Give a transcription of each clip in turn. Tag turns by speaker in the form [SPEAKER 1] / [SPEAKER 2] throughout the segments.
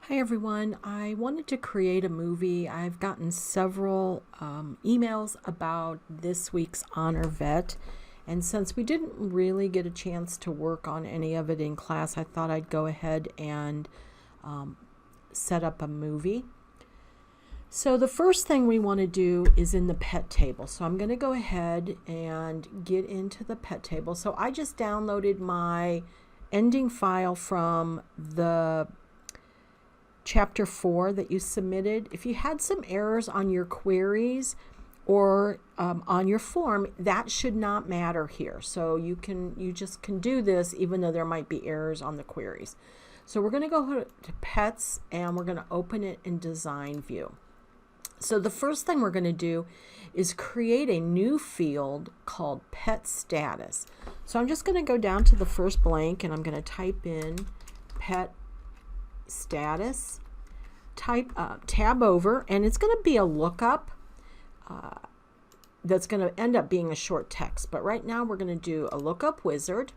[SPEAKER 1] Hi everyone, I wanted to create a movie. I've gotten several emails about this week's Honor Vet, and since we didn't really get a chance to work on any of it in class, I thought I'd go ahead and set up a movie. So the first thing we want to do is in the pet table. So I'm going to go ahead and get into the pet table. So I just downloaded my ending file from the chapter 4 that you submitted. If you had some errors on your queries or on your form, that should not matter here. So you just can do this even though there might be errors on the queries. So we're going to go to pets and we're going to open it in design view. So the first thing we're going to do is create a new field called pet status. So I'm just going to go down to the first blank and I'm going to type in pet status, tab over, and it's going to be a lookup that's going to end up being a short text. But right now we're going to do a lookup wizard.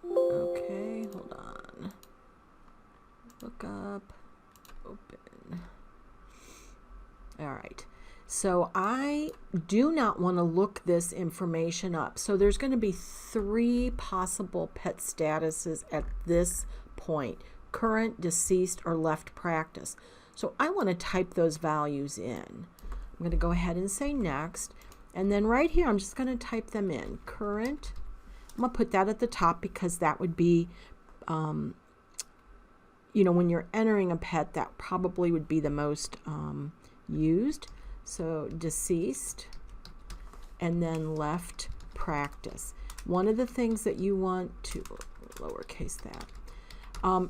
[SPEAKER 1] Okay, hold on. Lookup, open. All right. So I do not want to look this information up. So there's going to be 3 possible pet statuses at this point: current, deceased, or left practice. So I want to type those values in. I'm going to go ahead and say next. And then right here, I'm just going to type them in. Current. I'm going to put that at the top because that would be, when you're entering a pet, that probably would be the most used. So deceased, and then left practice. One of the things that you want to lowercase that,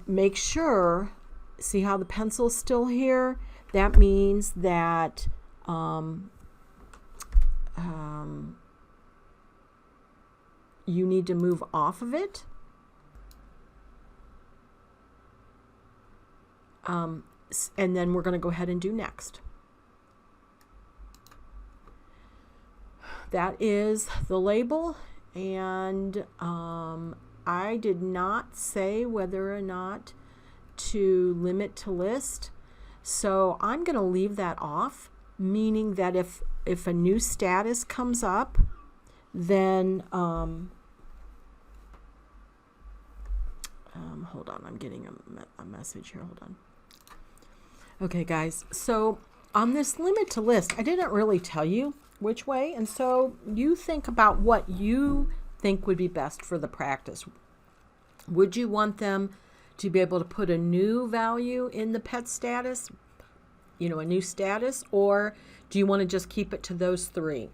[SPEAKER 1] make sure, see how the pencil's still here? That means that you need to move off of it. And then we're going to go ahead and do next. That is the label, and I did not say whether or not to limit to list, so I'm going to leave that off, meaning that if a new status comes up, then hold on, I'm getting a message here. Hold on. Okay, guys, so on this limit to list, I didn't really tell you which way, and so you think about what you think would be best for the practice. Would you want them to be able to put a new value in the pet status, a new status, or do you want to just keep it to those 3?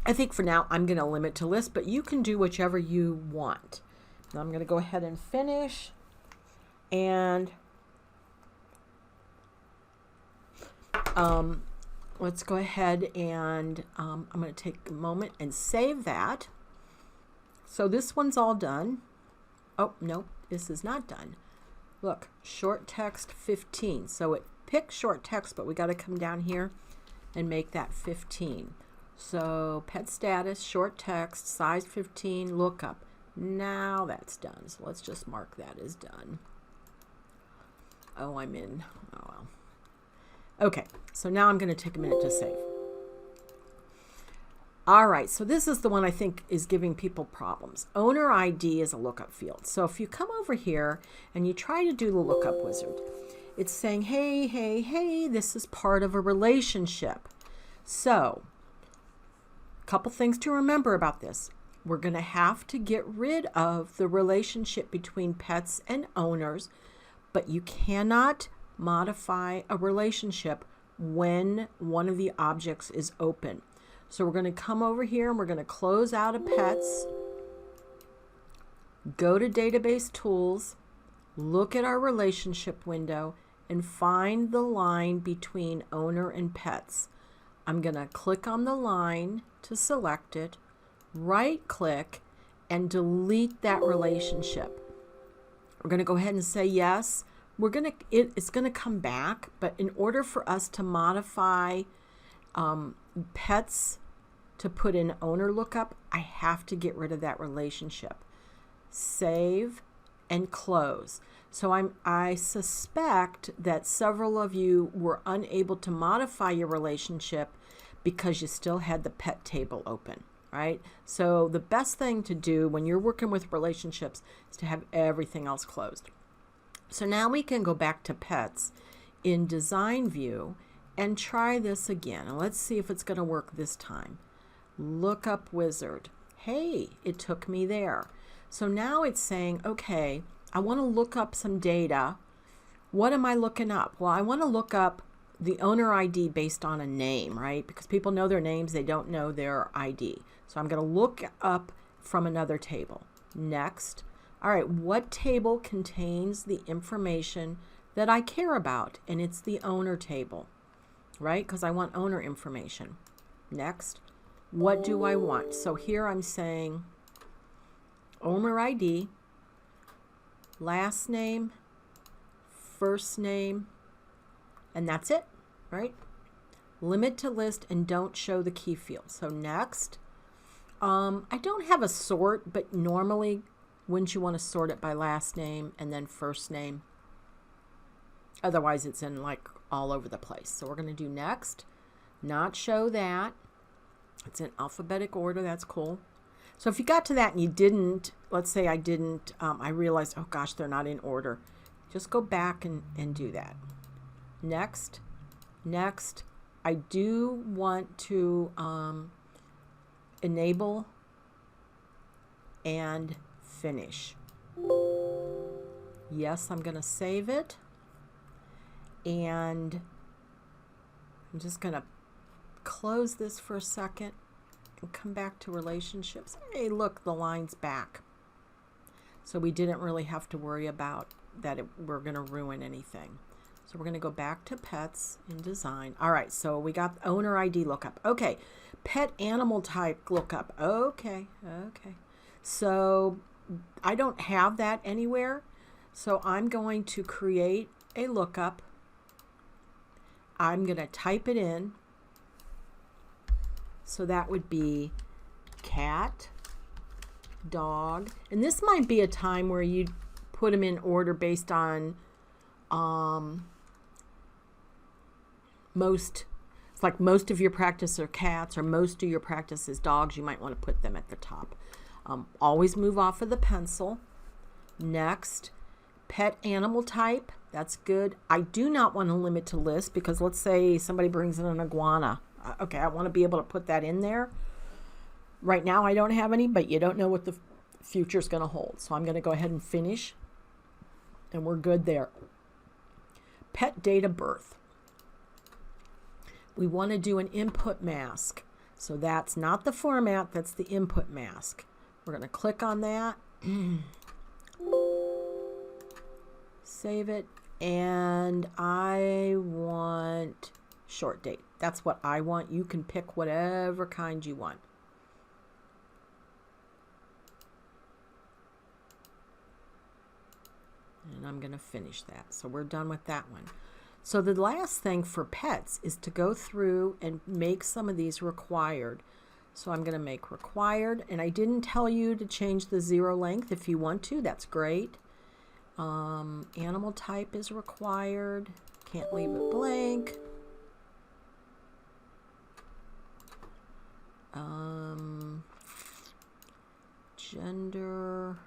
[SPEAKER 1] I think for now I'm going to limit to list, but you can do whichever you want. Now I'm going to go ahead and finish, and let's go ahead and I'm going to take a moment and save that. So this one's all done. Oh, no, this is not done. Look, short text 15. So it picked short text, but we got to come down here and make that 15. So pet status, short text, size 15, lookup. Now that's done. So let's just mark that as done. Oh, I'm in. Oh, well. Okay, so now I'm going to take a minute to save. All right, so this is the one I think is giving people problems. Owner ID is a lookup field. So if you come over here and you try to do the lookup wizard, it's saying, hey, this is part of a relationship. So a couple things to remember about this. We're going to have to get rid of the relationship between pets and owners, but you cannot modify a relationship when one of the objects is open. So we're going to come over here and we're going to close out of pets, go to database tools, look at our relationship window, and find the line between owner and pets. I'm going to click on the line to select it, right click, and delete that relationship. We're going to go ahead and say yes. It's going to come back, but in order for us to modify pets to put in owner lookup, I have to get rid of that relationship. Save and close. So I suspect that several of you were unable to modify your relationship because you still had the pet table open, right? So the best thing to do when you're working with relationships is to have everything else closed. So now we can go back to pets in design view and try this again. And let's see if it's going to work this time. Lookup wizard. Hey, it took me there. So now it's saying, okay, I want to look up some data. What am I looking up? Well, I want to look up the owner ID based on a name, right? Because people know their names, they don't know their ID. So I'm going to look up from another table. Next. All right, what table contains the information that I care about? And it's the owner table, right? Because I want owner information. Next. What do I want? So here I'm saying owner ID, last name, first name, and that's it, right? Limit to list and don't show the key field. So next, I don't have a sort, but normally wouldn't you want to sort it by last name and then first name? Otherwise it's in like all over the place. So we're going to do next, not show that. It's in alphabetic order. That's cool. So if you got to that and you didn't, let's say I didn't, I realized, oh gosh, they're not in order. Just go back and do that. Next, next. I do want to enable and finish. Yes, I'm going to save it. And I'm just going to close this for a second and come back to relationships. Hey, look, the line's back. So we didn't really have to worry about that we're going to ruin anything. So we're going to go back to pets in design. All right, so we got owner ID lookup. Okay, pet animal type lookup. Okay. So I don't have that anywhere. So I'm going to create a lookup. I'm going to type it in. So that would be cat, dog. And this might be a time where you put them in order based on most of your practice are cats or most of your practice is dogs. You might want to put them at the top. Always move off of the pencil. Next, pet animal type. That's good. I do not want to limit to list because let's say somebody brings in an iguana. Okay, I want to be able to put that in there. Right now I don't have any, but you don't know what the future is going to hold. So I'm going to go ahead and finish. And we're good there. Pet date of birth. We want to do an input mask. So that's not the format, that's the input mask. We're going to click on that. Save it. And I want short date. That's what I want. You can pick whatever kind you want. And I'm going to finish that. So we're done with that one. So the last thing for pets is to go through and make some of these required. So I'm going to make required. And I didn't tell you to change the zero length. If you want to, that's great. Animal type is required. Can't leave it blank. Gender,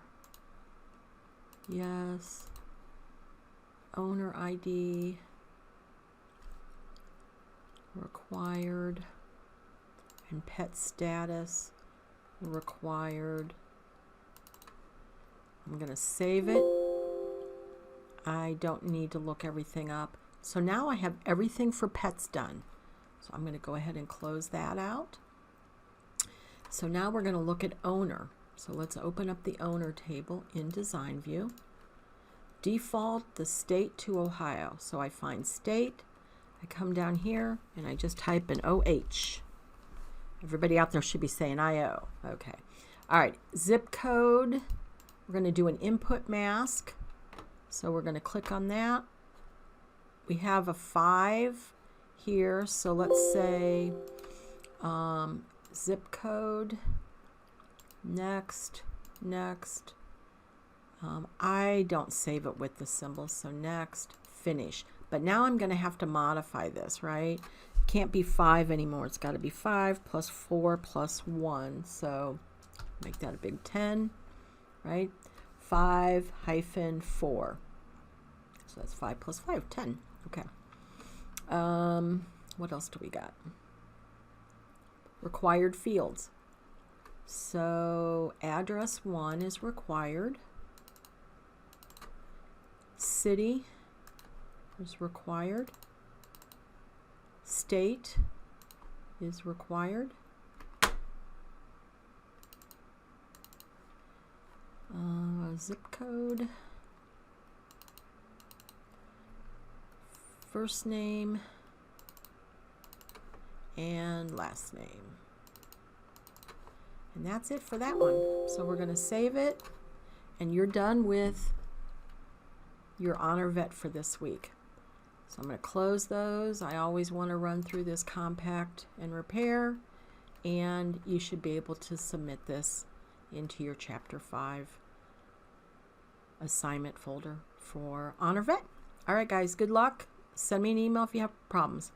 [SPEAKER 1] yes. Owner ID, required. And pet status, required. I'm going to save it. I don't need to look everything up. So now I have everything for pets done. So I'm going to go ahead and close that out. So now we're going to look at owner. So let's open up the owner table in design view. Default the state to Ohio. So I find state, I come down here and I just type in OH. Everybody out there should be saying IO. Okay. All right, zip code. We're going to do an input mask. So we're going to click on that. We have a 5 here. So let's say Zip code, next. I don't save it with the symbol, so next, finish. But now I'm going to have to modify this, right? Can't be 5 anymore. It's got to be 5 plus 4 plus 1. So make that a big 10, right? 5 hyphen 4. So that's 5 plus 5, 10. Okay. What else do we got? Required fields. So address 1 is required. City is required. State is required. Zip code. First name and last name. And that's it for that one. So we're going to save it, and you're done with your HonorVet for this week. So I'm going to close those. I always want to run through this compact and repair, and you should be able to submit this into your Chapter 5 assignment folder for HonorVet. All right, guys, good luck. Send me an email if you have problems.